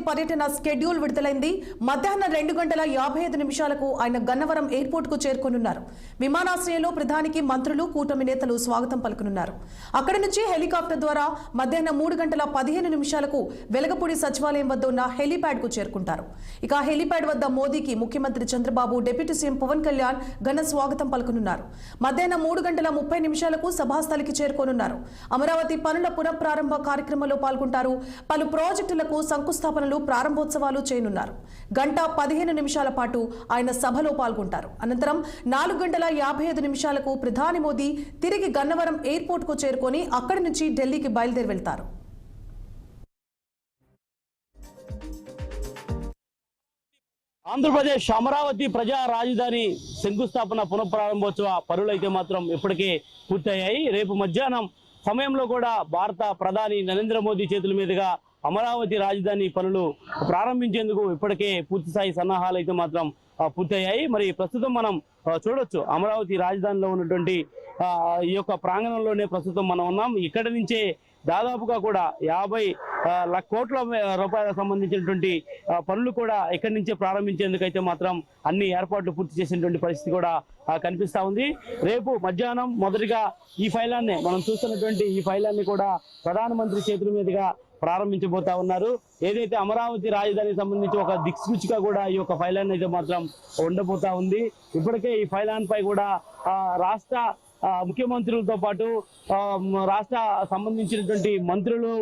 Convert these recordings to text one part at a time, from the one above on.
పర్యటన షెడ్యూల్ విడుదలైంది. మధ్యాహ్నం 2:55 ఆయన గన్నవరం ఎయిర్పోర్ట్ కు చేరుకోనున్నారు. విమానాశ్రయంలో ప్రధానికి మంత్రులు, కూటమి నేతలు స్వాగతం పలుకనున్నారు. అక్కడి నుంచి హెలికాప్టర్ ద్వారా మధ్యాహ్నం 3:15 వెలగపూడి సచివాలయం వద్ద ఉన్న హెలిప్యాడ్ కు చేరుకుంటారు. ఇక హెలిప్యాడ్ వద్ద మోదీకి ముఖ్యమంత్రి చంద్రబాబు, డిప్యూటీ సీఎం పవన్ కళ్యాణ్ ఘన స్వాగతం పలుకనున్నారు. మధ్యాహ్నం 3:30 సభాస్థలికి చేరుకోనున్నారు. అమరావతి పనుల పునఃప్రారంభ కార్యక్రమంలో పాల్గొంటారు. పలు ప్రాజెక్టులకు శంకుస్థాపనలు, ప్రారంభోత్సవాలు చేయనున్నారు. 1:15 పాటు ఆయన సభలో పాల్గొంటారు. అనంతరం 4:55 ప్రధాని మోదీ తిరిగి గన్నవరం ఎయిర్పోర్ట్ కు చేరుకొని అక్కడి నుంచి ఢిల్లీకి బయలుదేరి వెళ్తారు. ఆంధ్రప్రదేశ్ అమరావతి ప్రజా రాజధాని శంకుస్థాపన పునఃప్రారంభోత్సవ పనులైతే మాత్రం ఇప్పటికే పూర్తయ్యాయి. రేపు మధ్యాహ్నం సమయంలో కూడా భారత ప్రధాని నరేంద్ర మోదీ చేతుల మీదుగా అమరావతి రాజధాని పనులు ప్రారంభించేందుకు ఇప్పటికే పూర్తిస్థాయి సన్నాహాలు అయితే మాత్రం పూర్తయ్యాయి. మరి ప్రస్తుతం మనం చూడొచ్చు, అమరావతి రాజధానిలో ఉన్నటువంటి ఈ యొక్క ప్రాంగణంలోనే ప్రస్తుతం మనం ఉన్నాం. ఇక్కడి నుంచే దాదాపుగా కూడా 50 కోట్ల రూపాయలకు సంబంధించినటువంటి పనులు కూడా ఇక్కడి నుంచే ప్రారంభించేందుకు అయితే మాత్రం అన్ని ఏర్పాట్లు పూర్తి చేసినటువంటి పరిస్థితి కూడా కనిపిస్తా ఉంది. రేపు మధ్యాహ్నం మొదటిగా ఈ ఫైలాన్ని మనం చూస్తున్నటువంటి ఈ ఫైలాన్ని కూడా ప్రధానమంత్రి చేతుల మీదుగా ప్రారంభించబోతా ఉన్నారు. ఏదైతే అమరావతి రాజధానికి సంబంధించి ఒక దిక్సూచిగా కూడా ఈ యొక్క ఫైలాన్ని అయితే మాత్రం ఉండబోతా ఉంది. ఇప్పటికే ఈ ఫైలాన్ పై కూడా రాష్ట్ర ముఖ్యమంత్రులతో పాటు రాష్ట్ర సంబంధించినటువంటి మంత్రులు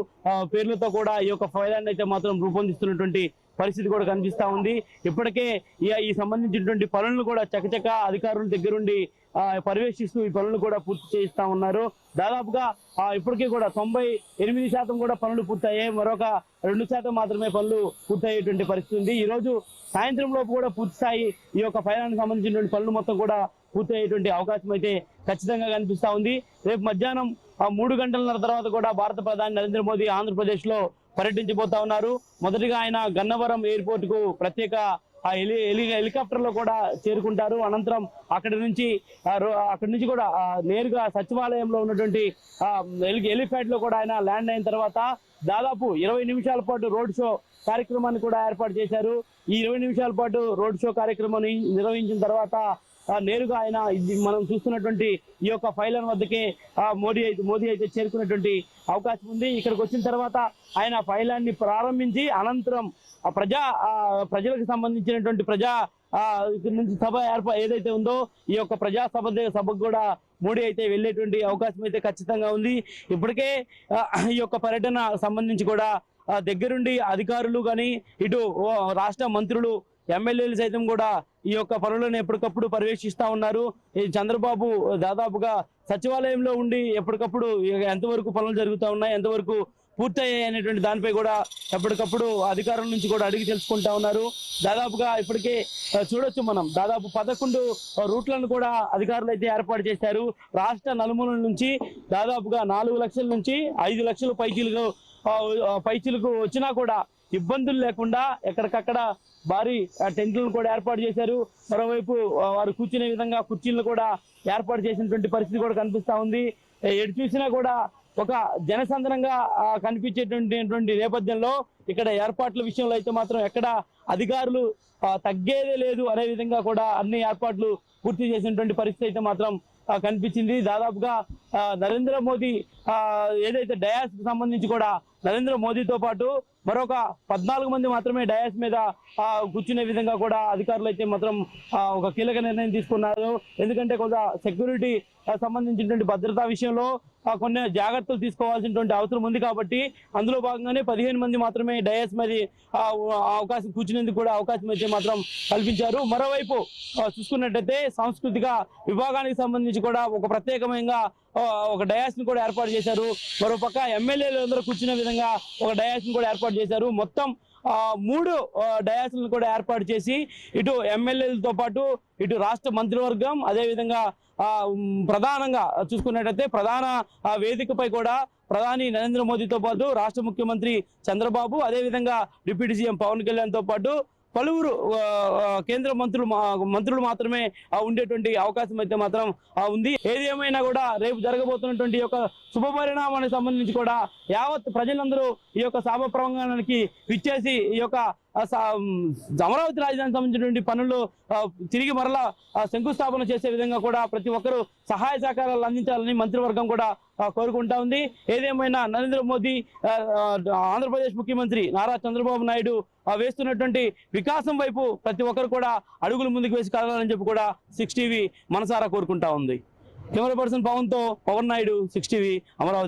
పేర్లతో కూడా ఈ యొక్క ఫైలాన్ని అయితే మాత్రం రూపొందిస్తున్నటువంటి పరిస్థితి కూడా కనిపిస్తా ఉంది. ఇప్పటికే ఈ సంబంధించినటువంటి పనులను కూడా చకచక అధికారుల దగ్గరుండి పర్యవేక్షిస్తూ ఈ పనులు కూడా పూర్తి చేయిస్తా ఉన్నారు. దాదాపుగా ఇప్పటికీ కూడా 98% కూడా పనులు పూర్తయ్యాయి. మరొక 2% మాత్రమే పనులు పూర్తయ్యేటువంటి పరిస్థితి ఉంది. ఈ రోజు సాయంత్రం లోపు కూడా పూర్తిస్థాయి ఈ యొక్క ఫైనాన్స్ సంబంధించినటువంటి పనులు మొత్తం కూడా పూర్తయ్యేటువంటి అవకాశం అయితే ఖచ్చితంగా కనిపిస్తా ఉంది. రేపు మధ్యాహ్నం 3 గంటల తర్వాత కూడా భారత ప్రధాని నరేంద్ర మోదీ ఆంధ్రప్రదేశ్ లో పర్యటించబోతా ఉన్నారు. మొదటిగా ఆయన గన్నవరం ఎయిర్పోర్ట్ కు ప్రత్యేక హెలికాప్టర్ లో కూడా చేరుకుంటారు. అనంతరం అక్కడి నుంచి కూడా నేరుగా సచివాలయంలో ఉన్నటువంటి హెలిప్యాడ్ లో కూడా ఆయన ల్యాండ్ అయిన తర్వాత దాదాపు 20 నిమిషాల పాటు రోడ్ షో కార్యక్రమాన్ని కూడా ఏర్పాటు చేశారు. ఈ 20 నిమిషాల పాటు రోడ్ షో కార్యక్రమాన్ని నిర్వహించిన తర్వాత నేరుగా ఆయన మనం చూస్తున్నటువంటి ఈ యొక్క ఫైలాన్ వద్దకే మోదీ అయితే చేరుకున్నటువంటి అవకాశం ఉంది. ఇక్కడికి వచ్చిన తర్వాత ఆయన ఫైలాన్ని ప్రారంభించి అనంతరం ప్రజలకు సంబంధించినటువంటి సభ ఏదైతే ఉందో ఈ యొక్క సభకు కూడా మోడీ అయితే వెళ్ళేటువంటి అవకాశం అయితే ఖచ్చితంగా ఉంది. ఇప్పటికే ఈ యొక్క పర్యటన సంబంధించి కూడా దగ్గరుండి అధికారులు కానీ ఇటు రాష్ట్ర మంత్రులు, ఎమ్మెల్యేలు సైతం కూడా ఈ యొక్క పనులను ఎప్పటికప్పుడు పర్యవేక్షిస్తా ఉన్నారు. ఈ చంద్రబాబు దాదాపుగా సచివాలయంలో ఉండి ఎప్పటికప్పుడు ఎంతవరకు పనులు జరుగుతూ ఉన్నాయి, ఎంతవరకు పూర్తయ్యాయి అనేటువంటి దానిపై కూడా ఎప్పటికప్పుడు అధికారుల నుంచి కూడా అడిగి తెలుసుకుంటా ఉన్నారు. దాదాపుగా ఇప్పటికే చూడొచ్చు మనం దాదాపు 11 రూట్లను కూడా అధికారులు అయితే ఏర్పాటు చేశారు. రాష్ట్ర నలుమూలల నుంచి దాదాపుగా 4 లక్షల నుంచి 5 లక్షల పైచీలకు వచ్చినా కూడా ఇబ్బందులు లేకుండా ఎక్కడికక్కడ భారీ టెంట్లను కూడా ఏర్పాటు చేశారు. మరోవైపు వారు కూర్చునే విధంగా కుర్చీలను కూడా ఏర్పాటు చేసినటువంటి పరిస్థితి కూడా కనిపిస్తా ఉంది. ఎటు చూసినా కూడా ఒక జనసంద్రంగా కనిపించేటువంటి నేపథ్యంలో ఇక్కడ ఏర్పాట్ల విషయంలో అయితే మాత్రం ఎక్కడ అధికారులు తగ్గేదే లేదు అనే విధంగా కూడా అన్ని ఏర్పాట్లు పూర్తి చేసినటువంటి పరిస్థితి అయితే మాత్రం కనిపించింది. దాదాపుగా నరేంద్ర మోదీ ఏదైతే డయాస్ కు సంబంధించి కూడా నరేంద్ర మోదీతో పాటు మరొక 14 మంది మాత్రమే డయాస్ మీద కూర్చునే విధంగా కూడా అధికారులు అయితే మాత్రం ఒక కీలక నిర్ణయం తీసుకున్నారు. ఎందుకంటే కొంత సెక్యూరిటీ సంబంధించినటువంటి భద్రతా విషయంలో కొన్ని జాగ్రత్తలు తీసుకోవాల్సినటువంటి అవసరం ఉంది కాబట్టి అందులో భాగంగానే 15 మంది మాత్రమే డయాస్ మీద అవకాశం కూర్చునేందుకు కూడా అవకాశం అయితే మాత్రం కల్పించారు. మరోవైపు చూసుకున్నట్టయితే సాంస్కృతిక విభాగానికి సంబంధించి కూడా ఒక ప్రత్యేకమైన ఒక డయాస్ ని కూడా ఏర్పాటు చేశారు. మరోపక్క ఎమ్మెల్యేలు అందరూ కూర్చునే విధంగా ఒక డయాస్ ని కూడా ఏర్పాటు చేశారు. మొత్తం 3 డయాస్లను కూడా ఏర్పాటు చేసి ఇటు ఎమ్మెల్యేలతో పాటు ఇటు రాష్ట్ర మంత్రివర్గం, అదేవిధంగా ప్రధానంగా చూసుకున్నట్టయితే ప్రధాన వేదికపై కూడా ప్రధాని నరేంద్ర మోదీతో పాటు రాష్ట్ర ముఖ్యమంత్రి చంద్రబాబు, అదేవిధంగా డిప్యూటీ సీఎం పవన్ కళ్యాణ్ తో పాటు పలువురు కేంద్ర మంత్రులు మాత్రమే ఉండేటువంటి అవకాశం అయితే మాత్రం ఉంది. ఏది ఏమైనా కూడా రేపు జరగబోతున్నటువంటి ఈ యొక్క శుభ పరిణామానికి సంబంధించి కూడా యావత్ ప్రజలందరూ ఈ యొక్క సభ ప్రాంగణానికి విచ్చేసి ఈ యొక్క అమరావతి రాజధానికి సంబంధించినటువంటి పనులు తిరిగి మరలా శంకుస్థాపన చేసే విధంగా కూడా ప్రతి ఒక్కరూ సహాయ సహకారాలు అందించాలని మంత్రివర్గం కూడా కోరుకుంటా ఉంది. ఏదేమైనా నరేంద్ర మోదీ ఆంధ్రప్రదేశ్ ముఖ్యమంత్రి నారా చంద్రబాబు నాయుడు వేస్తున్నటువంటి వికాసం వైపు ప్రతి ఒక్కరు కూడా అడుగులు ముందుకు వేసి కదలాలని చెప్పి కూడా 6 టీవీ మనసారా కోరుకుంటా ఉంది. కెమెరా పర్సన్ పవన్తో పవన్ నాయుడు, 6 టీవీ, అమరావతి.